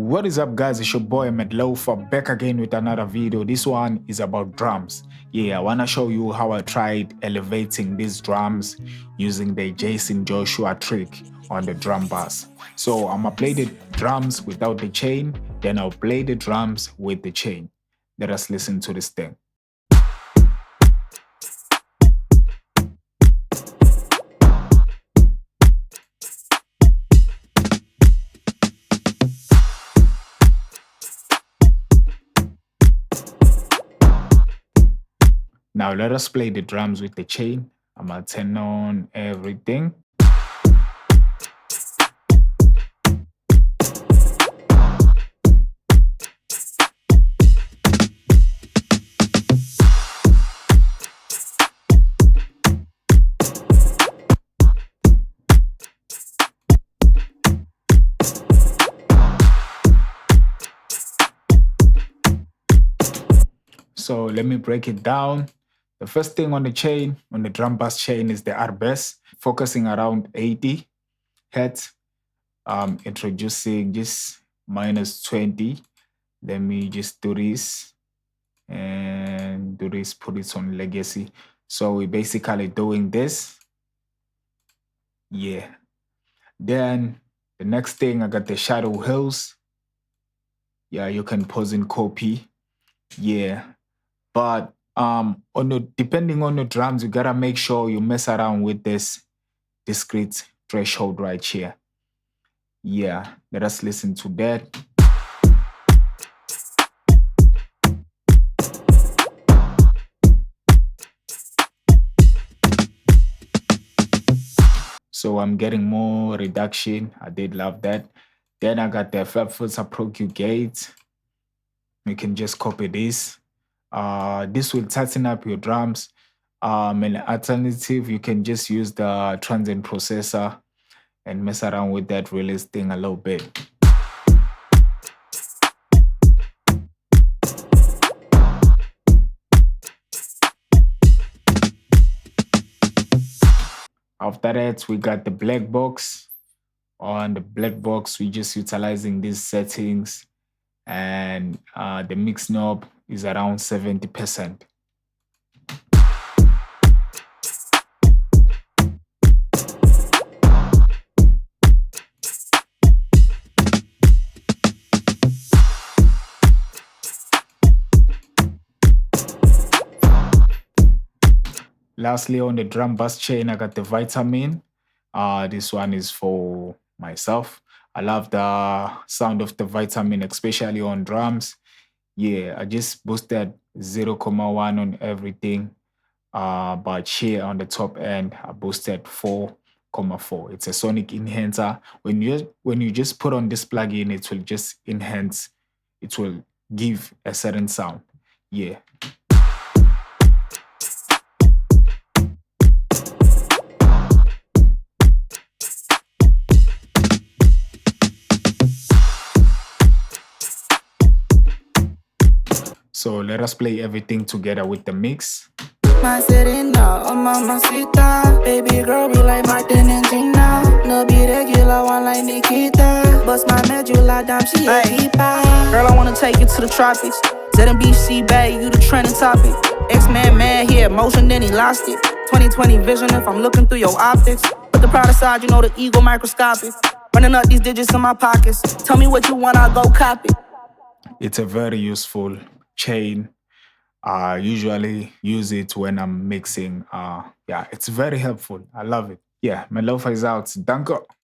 What is up, guys? It's your boy Medlofa back again with another video. This one is about drums. I want to show you how I tried elevating these drums using the Jaycen Joshua trick on the drum bass. So I'm gonna play the drums without the chain, then I'll play the drums with the chain. Let us listen to this thing. Now let us play the drums with the chain. I'm gonna turn on everything. So let me break it down. The first thing on the chain, on the drum bass chain, is the R bass, focusing around 80 Hertz. Introducing just -20. Let me just do this and do this, put it on legacy. So we're basically doing this. Then the next thing, I got the shadow hills. You can pause and copy. But depending on the drums, you gotta make sure you mess around with this discrete threshold right here. Let us listen to that. So I'm getting more reduction. I did love that. Then I got the FabFilter Pro-G gate. You can just copy this. This will tighten up your drums. An alternative, you can just use the transient processor and mess around with that release thing a little bit. After that, we got the black box. On the black box, we're just utilizing these settings, and the mix knob is around 70%. Lastly, on the drum bass chain, I got the vitamin. This one is for myself. I love the sound of the vitamin, especially on drums. I just boosted 0.1 on everything. But here on the top end, I boosted 4.4. It's a sonic enhancer. When you just put on this plugin, it will just enhance. It will give a certain sound. So let us play everything together with the mix. My Serena, oh mamacita. Baby girl, be like Martin and Gina. No be regular, one like Nikita. Bust my medulla, damn, she a keeper. Girl, I wanna take you to the tropics. ZMBC Bay, you the trending topic. X-Man mad here, motion, then he lost it. 20/20 vision if I'm looking through your optics. Put the pride aside, you know the ego microscopic. Running up these digits in my pockets. Tell me what you want, I'll go copy. It's a very useful chain. I usually use it when I'm mixing. It's very helpful. I love it. Medlofa is out. Danke.